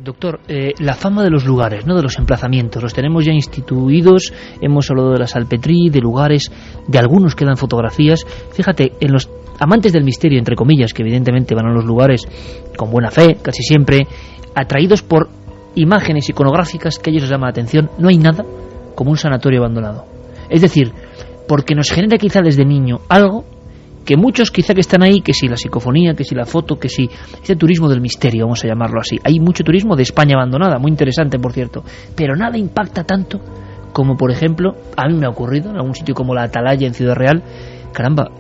Doctor, la fama de los lugares, ¿no?, de los emplazamientos, los tenemos ya instituidos. Hemos hablado de la Salpetrí, de lugares, de algunos quedan fotografías. Fíjate, en los amantes del misterio, entre comillas, que evidentemente van a los lugares con buena fe, casi siempre, atraídos por imágenes iconográficas que a ellos les llama la atención, no hay nada como un sanatorio abandonado. Es decir, porque nos genera quizá desde niño algo que muchos quizá que están ahí, que si la psicofonía, que si la foto, que si este turismo del misterio, vamos a llamarlo así. Hay mucho turismo de España abandonada, muy interesante, por cierto, pero nada impacta tanto como, por ejemplo, a mí me ha ocurrido en algún sitio como la Atalaya en Ciudad Real, caramba,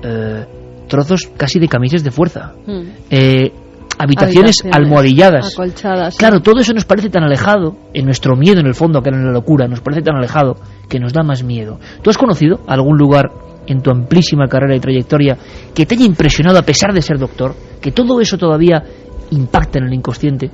trozos casi de camisas de fuerza, habitaciones almohadilladas, acolchadas, sí. Claro, todo eso nos parece tan alejado, en nuestro miedo en el fondo, que era la locura, nos parece tan alejado que nos da más miedo. ¿Tú has conocido algún lugar en tu amplísima carrera y trayectoria que te haya impresionado a pesar de ser doctor, que todo eso todavía impacta en el inconsciente?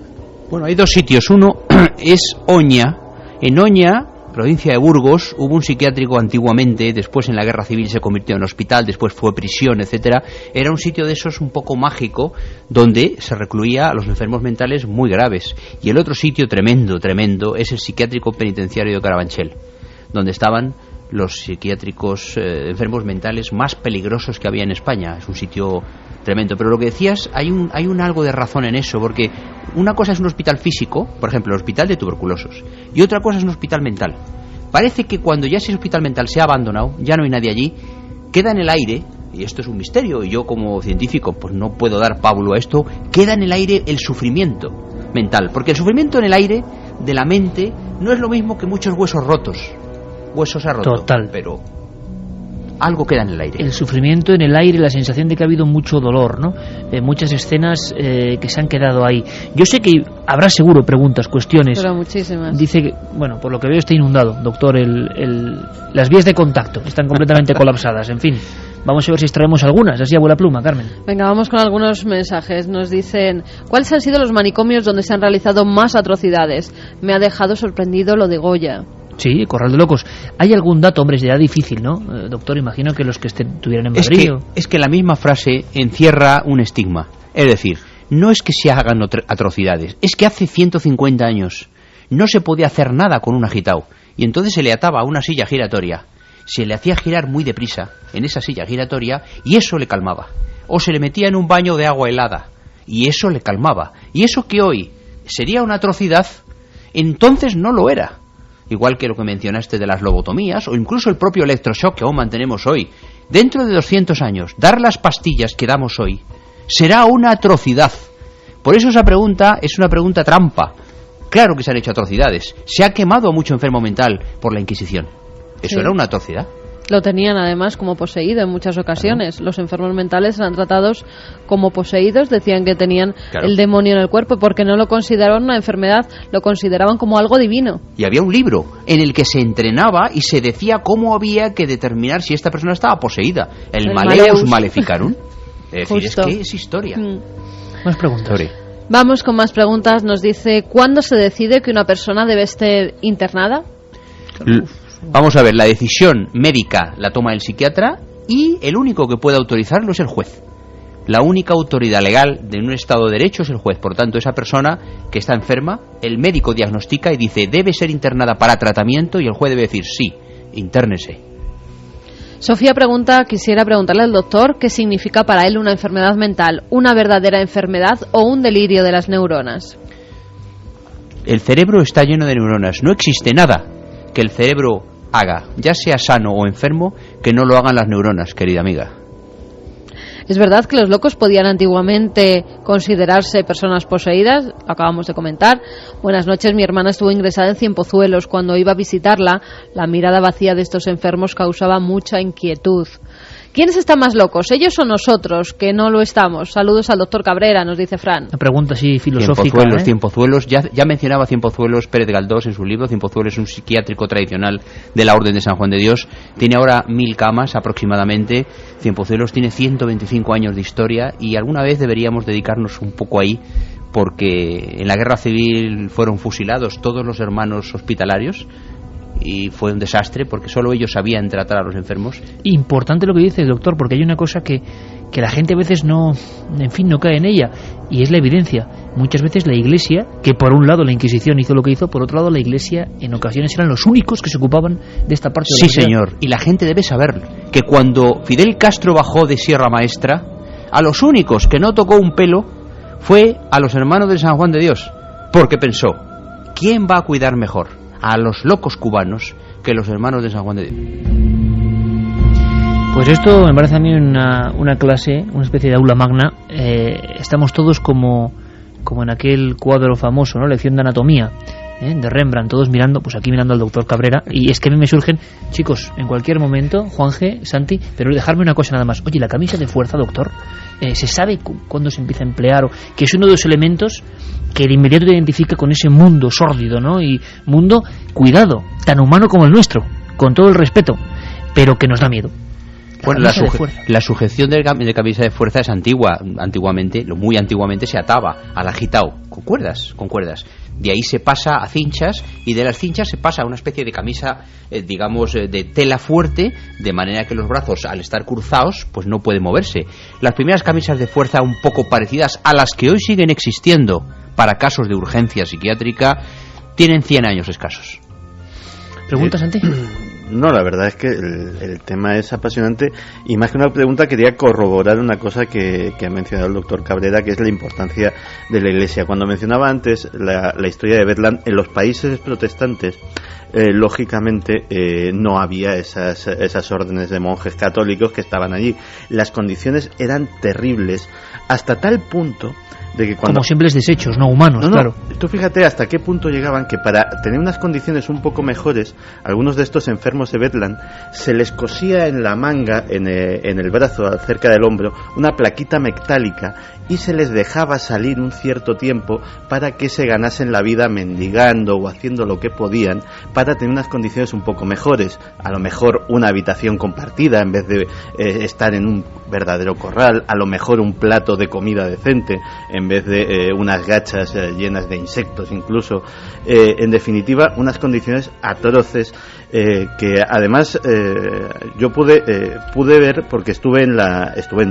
Bueno, hay dos sitios. Uno es Oña. En Oña, provincia de Burgos, hubo un psiquiátrico antiguamente, después en la guerra civil se convirtió en hospital, después fue prisión, etcétera. Era un sitio de esos un poco mágico, donde se recluía a los enfermos mentales muy graves. Y el otro sitio tremendo, es el psiquiátrico penitenciario de Carabanchel, donde estaban los psiquiátricos enfermos mentales más peligrosos que había en España. Es un sitio tremendo. Pero lo que decías, hay un algo de razón en eso, porque una cosa es un hospital físico, por ejemplo, el hospital de tuberculosos, y otra cosa es un hospital mental. Parece que cuando ya ese hospital mental se ha abandonado, ya no hay nadie allí, queda en el aire, y esto es un misterio, y yo como científico pues no puedo dar pábulo a esto, queda en el aire el sufrimiento mental, porque el sufrimiento en el aire de la mente no es lo mismo que muchos huesos rotos. Huesos ha roto, total, pero algo queda en el aire. El sufrimiento en el aire, la sensación de que ha habido mucho dolor, ¿no? Muchas escenas que se han quedado ahí. Yo sé que habrá seguro preguntas, cuestiones. Pero muchísimas. Dice que, bueno, por lo que veo está inundado, doctor, las vías de contacto están completamente colapsadas. En fin, vamos a ver si extraemos algunas, así a vuela pluma, Carmen. Venga, vamos con algunos mensajes. Nos dicen, ¿cuáles han sido los manicomios donde se han realizado más atrocidades? Me ha dejado sorprendido lo de Goya. Sí, Corral de Locos. ¿Hay algún dato? Hombre, sería difícil, ¿no? Doctor, imagino que los que estuvieran en Madrid... Es que la misma frase encierra un estigma. Es decir, no es que se hagan atrocidades, es que hace 150 años no se podía hacer nada con un agitado. Y entonces se le ataba a una silla giratoria, se le hacía girar muy deprisa en esa silla giratoria y eso le calmaba. O se le metía en un baño de agua helada y eso le calmaba. Y eso que hoy sería una atrocidad, entonces no lo era. Igual que lo que mencionaste de las lobotomías o incluso el propio electroshock que aún mantenemos hoy. Dentro de 200 años, dar las pastillas que damos hoy será una atrocidad. Por eso esa pregunta es una pregunta trampa. Claro que se han hecho atrocidades. Se ha quemado a mucho enfermo mental por la Inquisición. Eso era una atrocidad. Lo tenían además como poseído en muchas ocasiones. Los enfermos mentales eran tratados como poseídos, decían que tenían el demonio en el cuerpo, porque no lo consideraban una enfermedad, lo consideraban como algo divino. Y había un libro en el que se entrenaba y se decía cómo había que determinar si esta persona estaba poseída. El Maleus Maleficarum. Es decir, es que es historia. Más preguntas. Vamos con más preguntas. Nos dice, ¿cuándo se decide que una persona debe estar internada? Vamos a ver, la decisión médica la toma el psiquiatra y el único que puede autorizarlo es el juez. La única autoridad legal de un Estado de Derecho es el juez. Por tanto, esa persona que está enferma, el médico diagnostica y dice debe ser internada para tratamiento y el juez debe decir sí, intérnese. Sofía quisiera preguntarle al doctor qué significa para él una enfermedad mental, una verdadera enfermedad o un delirio de las neuronas. El cerebro está lleno de neuronas. No existe nada que el cerebro haga, ya sea sano o enfermo, que no lo hagan las neuronas, querida amiga. ¿Es verdad que los locos podían antiguamente considerarse personas poseídas? Acabamos de comentar. Buenas noches, mi hermana estuvo ingresada en Cienpozuelos. Cuando iba a visitarla, la mirada vacía de estos enfermos causaba mucha inquietud. ¿Quiénes están más locos, ellos o nosotros, que no lo estamos? Saludos al doctor Cabrera, nos dice Fran. Una pregunta así filosófica. Cienpozuelos, ya mencionaba Cienpozuelos Pérez Galdós en su libro. Cienpozuelos es un psiquiátrico tradicional de la Orden de San Juan de Dios. Tiene ahora 1000 camas aproximadamente. Cienpozuelos tiene 125 años de historia y alguna vez deberíamos dedicarnos un poco ahí, porque en la guerra civil fueron fusilados todos los hermanos hospitalarios. Y fue un desastre porque solo ellos sabían tratar a los enfermos. Importante lo que dice el doctor, porque hay una cosa que que la gente a veces no cae en ella, y es la evidencia. Muchas veces la Iglesia, que por un lado la Inquisición hizo lo que hizo, por otro lado la Iglesia en ocasiones eran los únicos que se ocupaban de esta parte de la sociedad. Sí, señor, y la gente debe saber que cuando Fidel Castro bajó de Sierra Maestra, a los únicos que no tocó un pelo fue a los hermanos de San Juan de Dios, porque pensó, ¿quién va a cuidar mejor a los locos cubanos que los hermanos de San Juan de Dios? Pues esto me parece a mí una clase, una especie de aula magna. Estamos todos como en aquel cuadro famoso, ¿no? Lección de anatomía, de Rembrandt, todos mirando, pues aquí mirando al doctor Cabrera. Y es que a mí me surgen, chicos, en cualquier momento, Juanje, Santi, pero dejarme una cosa nada más. Oye, la camisa de fuerza, doctor, ¿se sabe cuándo se empieza a emplear? Que es uno de los elementos que de inmediato te identifica con ese mundo sórdido, ¿no? Y mundo, cuidado, tan humano como el nuestro, con todo el respeto, pero que nos da miedo. Bueno, la sujeción de camisa de fuerza es antigua. Antiguamente, muy antiguamente, se ataba al agitado con cuerdas. De ahí se pasa a cinchas, y de las cinchas se pasa a una especie de camisa, de tela fuerte, de manera que los brazos, al estar cruzados, pues no pueden moverse. Las primeras camisas de fuerza, un poco parecidas a las que hoy siguen existiendo para casos de urgencia psiquiátrica, tienen 100 años escasos. ¿Preguntas, Santi? No, la verdad es que el tema es apasionante, y más que una pregunta quería corroborar una cosa que ha mencionado el doctor Cabrera, que es la importancia de la Iglesia. Cuando mencionaba antes la historia de Bedlam, en los países protestantes, lógicamente no había esas órdenes de monjes católicos que estaban allí. Las condiciones eran terribles, hasta tal punto de que cuando... Como simples desechos, no humanos, claro. Tú fíjate hasta qué punto llegaban, que para tener unas condiciones un poco mejores, algunos de estos enfermos de Bedlam se les cosía en la manga, en el brazo, cerca del hombro, una plaquita metálica, y se les dejaba salir un cierto tiempo para que se ganasen la vida mendigando o haciendo lo que podían para tener unas condiciones un poco mejores. A lo mejor una habitación compartida en vez de estar en un verdadero corral, a lo mejor un plato de comida decente en vez de unas gachas llenas de insectos incluso. En definitiva, unas condiciones atroces que además yo pude ver, porque estuve en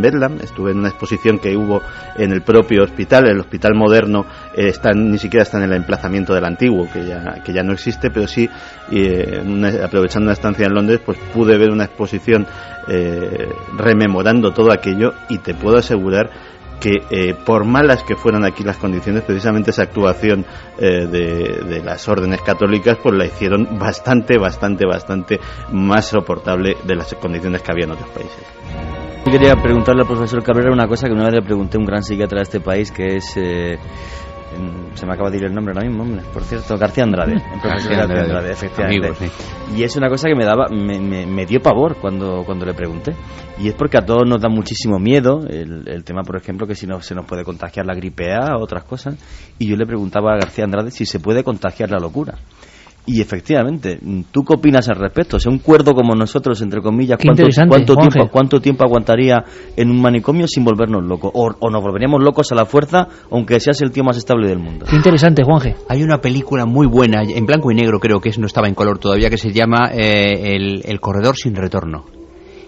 Bedlam, estuve en una exposición que hubo en el propio hospital. El hospital moderno ni siquiera está en el emplazamiento del antiguo, que ya no existe, pero sí, aprovechando una estancia en Londres, pues pude ver una exposición rememorando todo aquello, y te puedo asegurar que por malas que fueran aquí las condiciones, precisamente esa actuación de las órdenes católicas, pues la hicieron bastante más soportable de las condiciones que había en otros países. Yo quería preguntarle al profesor Cabrera una cosa que una vez le pregunté a un gran psiquiatra de este país, que es... se me acaba de ir el nombre ahora mismo, hombre, por cierto, García Andrade, García Andrade, efectivamente. Amigo, sí. Y es una cosa que me dio pavor cuando le pregunté, y es porque a todos nos da muchísimo miedo el tema, por ejemplo, que si no se nos puede contagiar la gripe A o otras cosas, y yo le preguntaba a García Andrade si se puede contagiar la locura. Y efectivamente, ¿tú qué opinas al respecto? O sea, un cuerdo como nosotros, entre comillas, ¿cuánto tiempo aguantaría en un manicomio sin volvernos locos? ¿O nos volveríamos locos a la fuerza, aunque seas el tío más estable del mundo? Qué interesante, Juanje. Hay una película muy buena, en blanco y negro creo que no estaba en color todavía, que se llama El corredor sin retorno.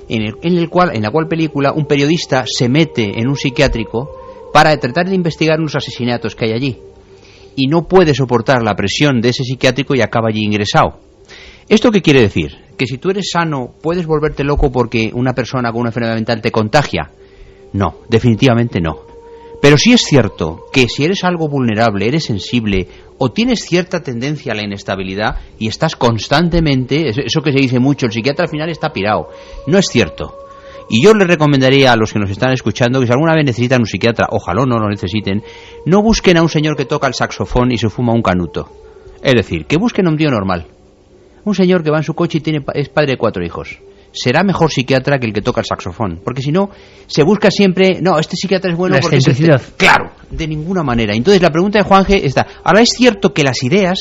En la cual película un periodista se mete en un psiquiátrico para tratar de investigar unos asesinatos que hay allí, y no puede soportar la presión de ese psiquiátrico y acaba allí ingresado. ¿Esto qué quiere decir? ¿Que si tú eres sano puedes volverte loco porque una persona con una enfermedad mental te contagia? No, definitivamente no. Pero sí es cierto que si eres algo vulnerable, eres sensible o tienes cierta tendencia a la inestabilidad y estás constantemente, eso que se dice mucho, el psiquiatra al final está pirado, no es cierto. Y yo les recomendaría a los que nos están escuchando que si alguna vez necesitan un psiquiatra, ojalá no lo necesiten, no busquen a un señor que toca el saxofón y se fuma un canuto. Es decir, que busquen a un tío normal. Un señor que va en su coche y es padre de 4 hijos. Será mejor psiquiatra que el que toca el saxofón. Porque si no, se busca siempre... No, este psiquiatra es bueno porque... Claro, de ninguna manera. Entonces la pregunta de Juanje está... Ahora, es cierto que las ideas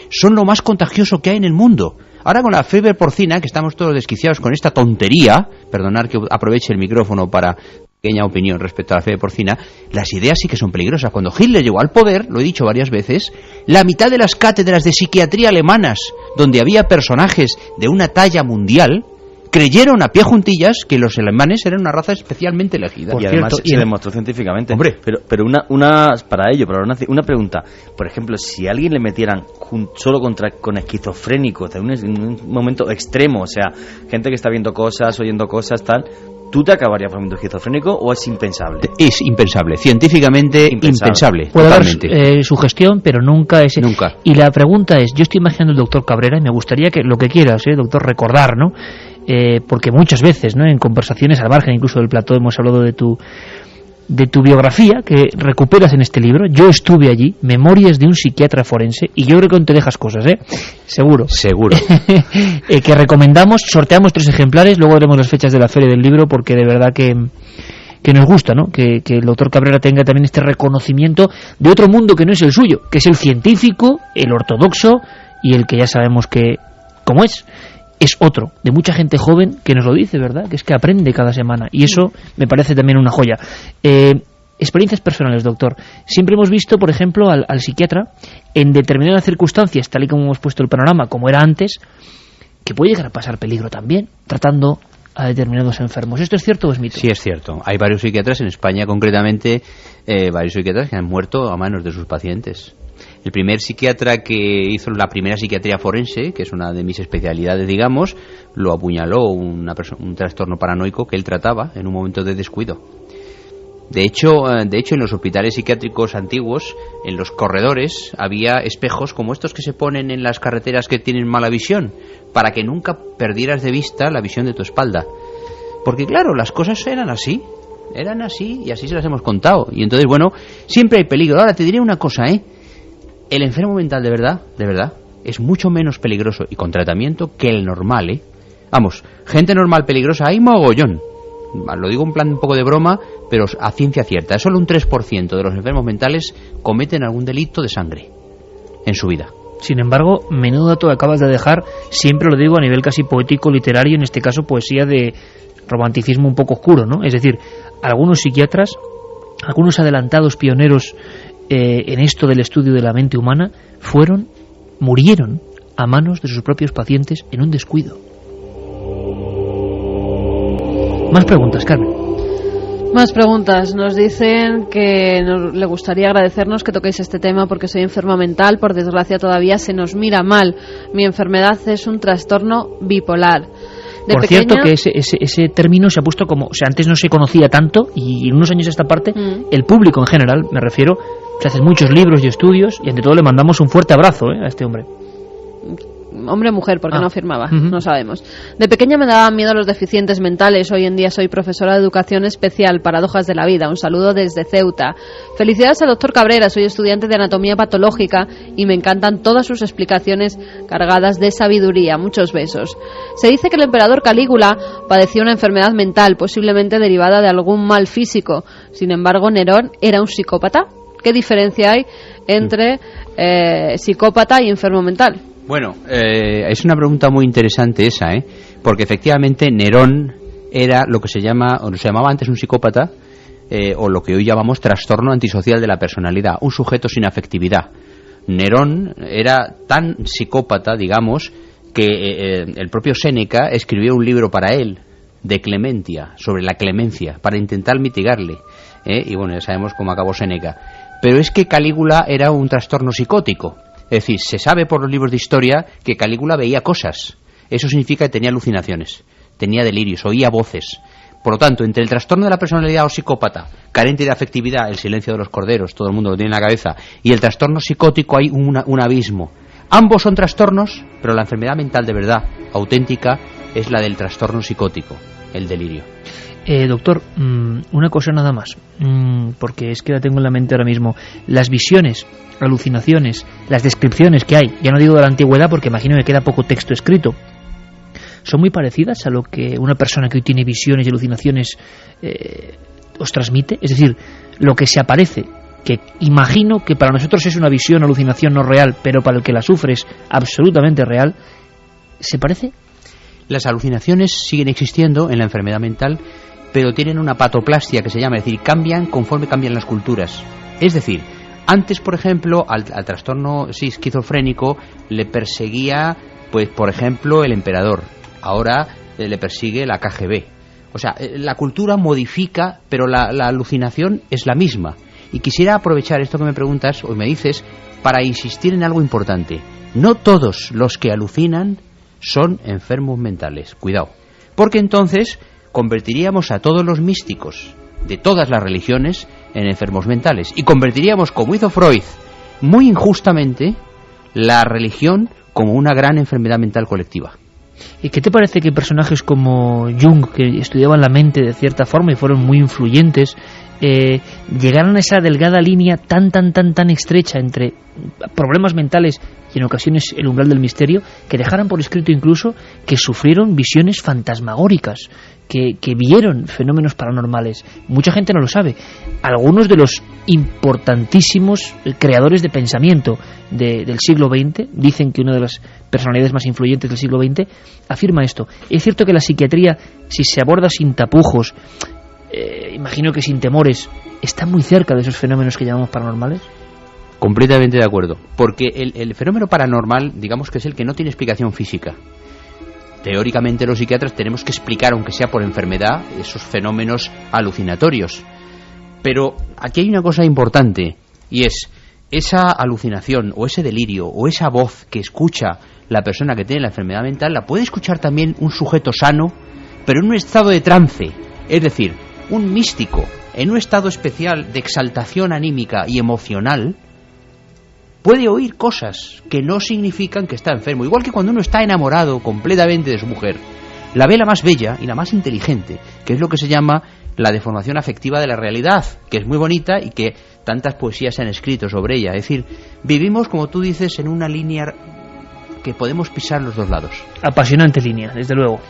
son lo más contagioso que hay en el mundo. Ahora con la fiebre porcina, que estamos todos desquiciados con esta tontería, perdonad que aproveche el micrófono para pequeña opinión respecto a la fiebre porcina, las ideas sí que son peligrosas. Cuando Hitler llegó al poder, lo he dicho varias veces, la mitad de las cátedras de psiquiatría alemanas, donde había personajes de una talla mundial, creyeron a pie juntillas que los alemanes eran una raza especialmente elegida. Y además se demostró científicamente. Hombre. Pero una pregunta. Por ejemplo, si a alguien le metieran solo con esquizofrénicos en un momento extremo, o sea, gente que está viendo cosas, oyendo cosas, tal, ¿tú te acabarías volviendo esquizofrénico o es impensable? Es impensable, científicamente impensable. Puede totalmente. haber sugestión, pero nunca es... Nunca. Y la pregunta es, yo estoy imaginando al doctor Cabrera y me gustaría que lo que quieras, doctor, recordar, ¿no? Porque muchas veces, ¿no?, en conversaciones al margen incluso del plató hemos hablado de tu biografía que recuperas en este libro. Yo estuve allí, Memorias de un psiquiatra forense, y yo creo que no te dejas cosas, seguro que recomendamos. Sorteamos 3 ejemplares, luego haremos las fechas de la feria del libro, porque de verdad que nos gusta, ¿no?, que el doctor Cabrera tenga también este reconocimiento de otro mundo que no es el suyo, que es el científico, el ortodoxo y el que ya sabemos que como es otro, de mucha gente joven que nos lo dice, ¿verdad?, que es que aprende cada semana, y eso me parece también una joya. Experiencias personales, doctor. Siempre hemos visto, por ejemplo, al psiquiatra en determinadas circunstancias, tal y como hemos puesto el panorama, como era antes, que puede llegar a pasar peligro también, tratando a determinados enfermos. ¿Esto es cierto o es mito? Sí, es cierto. Hay varios psiquiatras en España, concretamente, varios psiquiatras que han muerto a manos de sus pacientes. El primer psiquiatra que hizo la primera psiquiatría forense, que es una de mis especialidades, digamos, lo apuñaló un trastorno paranoico que él trataba en un momento de descuido. De hecho, en los hospitales psiquiátricos antiguos, en los corredores, había espejos como estos que se ponen en las carreteras que tienen mala visión, para que nunca perdieras de vista la visión de tu espalda. Porque claro, las cosas eran así y así se las hemos contado. Y entonces, bueno, siempre hay peligro. Ahora te diré una cosa, el enfermo mental de verdad, es mucho menos peligroso y con tratamiento que el normal, Vamos, gente normal peligrosa hay mogollón. Lo digo en plan un poco de broma, pero a ciencia cierta. Solo un 3% de los enfermos mentales cometen algún delito de sangre en su vida. Sin embargo, menudo dato acabas de dejar, siempre lo digo a nivel casi poético, literario, en este caso poesía de romanticismo un poco oscuro, ¿no? Es decir, algunos psiquiatras, algunos adelantados pioneros en esto del estudio de la mente humana, murieron a manos de sus propios pacientes en un descuido. Más preguntas, Carmen. Más preguntas. Nos dicen que le gustaría agradecernos que toquéis este tema porque soy enferma mental. Por desgracia todavía se nos mira mal. Mi enfermedad es un trastorno bipolar. Por cierto, que ese término se ha puesto como... O sea, antes no se conocía tanto y en unos años a esta parte, el público en general, me refiero, se hacen muchos libros y estudios y ante todo le mandamos un fuerte abrazo a este hombre. Hombre o mujer, porque no afirmaba, no sabemos. De pequeña me daban miedo los deficientes mentales. Hoy en día soy profesora de educación especial, paradojas de la vida. Un saludo desde Ceuta. Felicidades al doctor Cabrera, soy estudiante de anatomía patológica y me encantan todas sus explicaciones cargadas de sabiduría. Muchos besos. Se dice que el emperador Calígula padecía una enfermedad mental, posiblemente derivada de algún mal físico. Sin embargo, Nerón era un psicópata. ¿Qué diferencia hay entre psicópata y enfermo mental? Bueno, es una pregunta muy interesante esa, porque efectivamente Nerón era lo que se llamaba antes un psicópata, o lo que hoy llamamos trastorno antisocial de la personalidad, un sujeto sin afectividad. Nerón era tan psicópata, digamos, que el propio Séneca escribió un libro para él, de clementia, sobre la clemencia, para intentar mitigarle, y bueno, ya sabemos cómo acabó Séneca. Pero es que Calígula era un trastorno psicótico. Es decir, se sabe por los libros de historia que Calígula veía cosas. Eso significa que tenía alucinaciones, tenía delirios, oía voces. Por lo tanto, entre el trastorno de la personalidad o psicópata, carente de afectividad, el silencio de los corderos, todo el mundo lo tiene en la cabeza, y el trastorno psicótico hay un abismo. Ambos son trastornos, pero la enfermedad mental de verdad, auténtica, es la del trastorno psicótico, el delirio. Doctor, una cosa nada más, porque es que la tengo en la mente ahora mismo. Las visiones, alucinaciones, las descripciones que hay, ya no digo de la antigüedad porque imagino que queda poco texto escrito, ¿son muy parecidas a lo que una persona que hoy tiene visiones y alucinaciones os transmite? Es decir, lo que se aparece, que imagino que para nosotros es una visión, alucinación no real, pero para el que la sufre es absolutamente real, ¿se parece? Las alucinaciones siguen existiendo en la enfermedad mental, pero tienen una patoplastia que se llama, es decir, cambian conforme cambian las culturas. Es decir, antes, por ejemplo, al trastorno esquizofrénico le perseguía, pues, por ejemplo, el emperador. Ahora le persigue la KGB. O sea, la cultura modifica, pero la alucinación es la misma. Y quisiera aprovechar esto que me preguntas o me dices para insistir en algo importante. No todos los que alucinan son enfermos mentales. Cuidado. Porque entonces convertiríamos a todos los místicos de todas las religiones en enfermos mentales. Y convertiríamos, como hizo Freud, muy injustamente, la religión como una gran enfermedad mental colectiva. ¿Y qué te parece que personajes como Jung, que estudiaban la mente de cierta forma y fueron muy influyentes, llegaron a esa delgada línea tan estrecha entre problemas mentales y en ocasiones el umbral del misterio, que dejaran por escrito incluso que sufrieron visiones fantasmagóricas, que vieron fenómenos paranormales? Mucha gente no lo sabe. Algunos de los importantísimos creadores de pensamiento del siglo XX dicen que una de las personalidades más influyentes del siglo XX afirma esto. Es cierto que la psiquiatría, si se aborda sin tapujos, imagino que sin temores, está muy cerca de esos fenómenos que llamamos paranormales. Completamente de acuerdo, porque el fenómeno paranormal, digamos que es el que no tiene explicación física. Teóricamente los psiquiatras tenemos que explicar, aunque sea por enfermedad, esos fenómenos alucinatorios. Pero aquí hay una cosa importante, y es esa alucinación o ese delirio o esa voz que escucha la persona que tiene la enfermedad mental, la puede escuchar también un sujeto sano, pero en un estado de trance. Es decir, un místico en un estado especial de exaltación anímica y emocional puede oír cosas que no significan que está enfermo. Igual que cuando uno está enamorado completamente de su mujer, la ve la más bella y la más inteligente, que es lo que se llama la deformación afectiva de la realidad, que es muy bonita y que tantas poesías se han escrito sobre ella. Es decir, vivimos, como tú dices, en una línea que podemos pisar los dos lados. Apasionante línea, desde luego.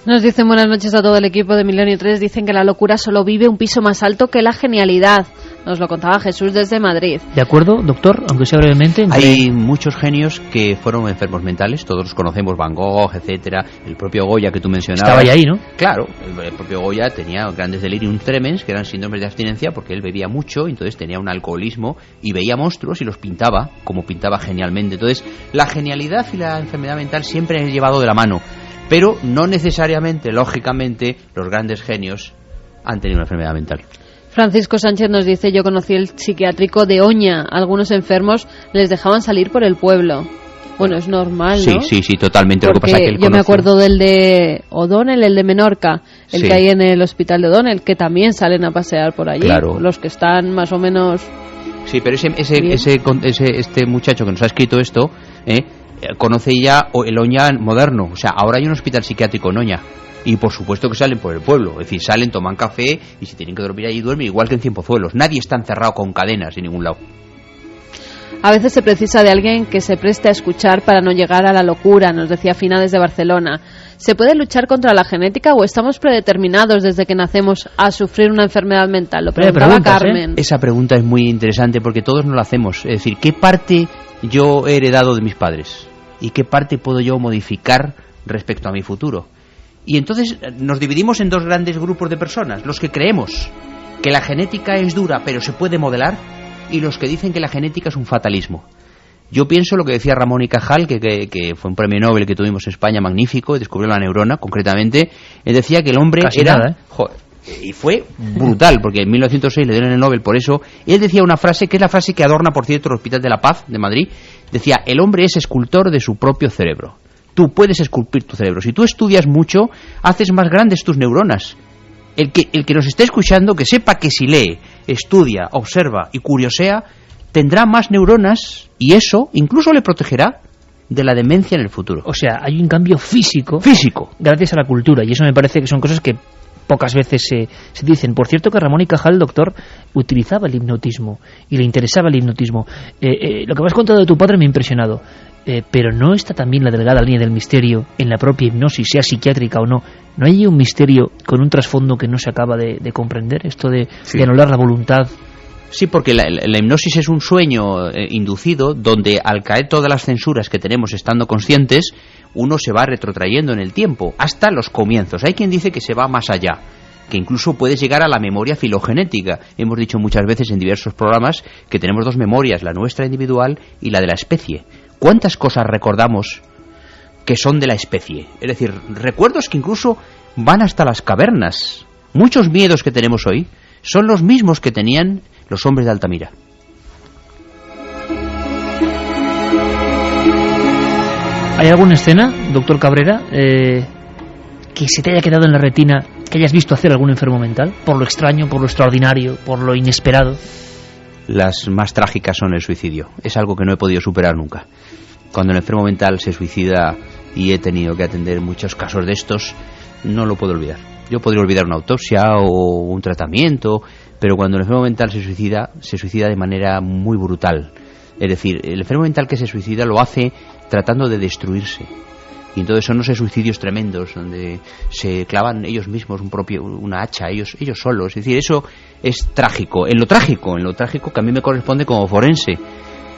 Nos dicen buenas noches a todo el equipo de Milenio 3. Dicen que la locura solo vive un piso más alto que la genialidad. Nos lo contaba Jesús desde Madrid. ¿De acuerdo, doctor? Aunque sea brevemente. Hay muchos genios que fueron enfermos mentales. Todos los conocemos, Van Gogh, etcétera. El propio Goya que tú mencionabas. Estaba ahí, ¿no? Claro, el propio Goya tenía grandes delirium tremens, que eran síndromes de abstinencia, porque él bebía mucho, entonces tenía un alcoholismo y veía monstruos y los pintaba, como pintaba genialmente. Entonces, la genialidad y la enfermedad mental siempre han llevado de la mano. Pero no necesariamente, lógicamente, los grandes genios han tenido una enfermedad mental. Francisco Sánchez nos dice: yo conocí el psiquiátrico de Oña. Algunos enfermos les dejaban salir por el pueblo. Bueno, es normal, ¿no? Sí, totalmente. Porque lo que pasa es que él yo me acuerdo del de O'Donnell, el de Menorca, el que hay en el hospital de O'Donnell, que también salen a pasear por allí. Claro. Los que están más o menos... Sí, pero este muchacho que nos ha escrito esto... conoce ya el Oña moderno. O sea, ahora hay un hospital psiquiátrico en Oña y por supuesto que salen por el pueblo, es decir, salen, toman café y si tienen que dormir allí duermen, igual que en Cienpozuelos. Nadie está encerrado con cadenas en ningún lado. A veces se precisa de alguien que se preste a escuchar para no llegar a la locura, nos decía Fina desde Barcelona. ¿Se puede luchar contra la genética o estamos predeterminados desde que nacemos a sufrir una enfermedad mental? Lo preguntaba Carmen. Esa pregunta es muy interesante porque todos no la hacemos. Es decir, ¿qué parte yo he heredado de mis padres? ¿Y qué parte puedo yo modificar respecto a mi futuro? Y entonces nos dividimos en dos grandes grupos de personas. Los que creemos que la genética es dura pero se puede modelar, y los que dicen que la genética es un fatalismo. Yo pienso lo que decía Ramón y Cajal, que fue un premio Nobel que tuvimos en España magnífico, y descubrió la neurona concretamente. Él decía que el hombre casi era... nada, y fue brutal, porque en 1906 le dieron el Nobel por eso. Él decía una frase, que es la frase que adorna, por cierto, el Hospital de la Paz de Madrid. Decía: el hombre es escultor de su propio cerebro. Tú puedes esculpir tu cerebro. Si tú estudias mucho, haces más grandes tus neuronas. El que nos esté escuchando, que sepa que si lee, estudia, observa y curiosea, tendrá más neuronas, y eso incluso le protegerá de la demencia en el futuro. O sea, hay un cambio físico gracias a la cultura, y eso me parece que son cosas que pocas veces se dicen. Por cierto que Ramón y Cajal, el doctor, utilizaba el hipnotismo y le interesaba el hipnotismo. Lo que me has contado de tu padre me ha impresionado, pero ¿no está también la delgada línea del misterio en la propia hipnosis, sea psiquiátrica o no? ¿No hay un misterio con un trasfondo que no se acaba de comprender? Esto de anular la voluntad. Sí, porque la hipnosis es un sueño inducido donde, al caer todas las censuras que tenemos estando conscientes, uno se va retrotrayendo en el tiempo hasta los comienzos. Hay quien dice que se va más allá, que incluso puedes llegar a la memoria filogenética. Hemos dicho muchas veces en diversos programas que tenemos dos memorias, la nuestra individual y la de la especie. ¿Cuántas cosas recordamos que son de la especie. Es decir, recuerdos que incluso van hasta las cavernas. Muchos miedos que tenemos hoy son los mismos que tenían los hombres de Altamira. ¿Hay alguna escena, doctor Cabrera, que se te haya quedado en la retina, que hayas visto hacer algún enfermo mental? Por lo extraño, por lo extraordinario, por lo inesperado. Las más trágicas son el suicidio. Es algo que no he podido superar nunca. Cuando el enfermo mental se suicida, y he tenido que atender muchos casos de estos, no lo puedo olvidar. Yo podría olvidar una autopsia o un tratamiento, pero cuando el enfermo mental se suicida de manera muy brutal. Es decir, el enfermo mental que se suicida lo hace tratando de destruirse. Y entonces son esos suicidios tremendos donde se clavan ellos mismos una hacha, ellos solos. Es decir, eso es trágico. En lo trágico que a mí me corresponde como forense.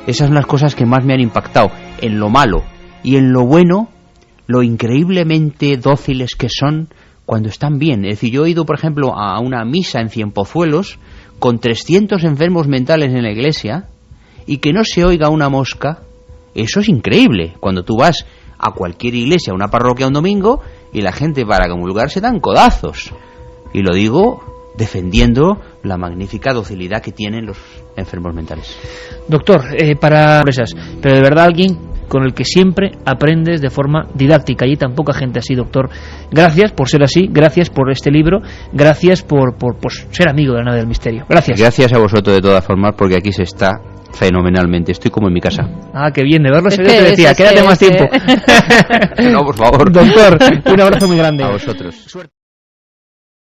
Esas son las cosas que más me han impactado. En lo malo y en lo bueno, lo increíblemente dóciles que son cuando están bien. Es decir, yo he ido, por ejemplo, a una misa en Cienpozuelos con 300 enfermos mentales en la iglesia y que no se oiga una mosca. Eso es increíble. Cuando tú vas a cualquier iglesia, a una parroquia un domingo, y la gente para comulgar se dan codazos. Y lo digo defendiendo la magnífica docilidad que tienen los enfermos mentales. Doctor, para empresas, pero de verdad alguien con el que siempre aprendes de forma didáctica, y tan poca gente así, doctor. Gracias por ser así, gracias por este libro, gracias por ser amigo de la nave del misterio. Gracias. Gracias a vosotros de todas formas, porque aquí se está fenomenalmente. Estoy como en mi casa. Ah, qué bien, de verlo se te decía, quédate más tiempo. No, por favor. Doctor, un abrazo muy grande. A vosotros. Suerte.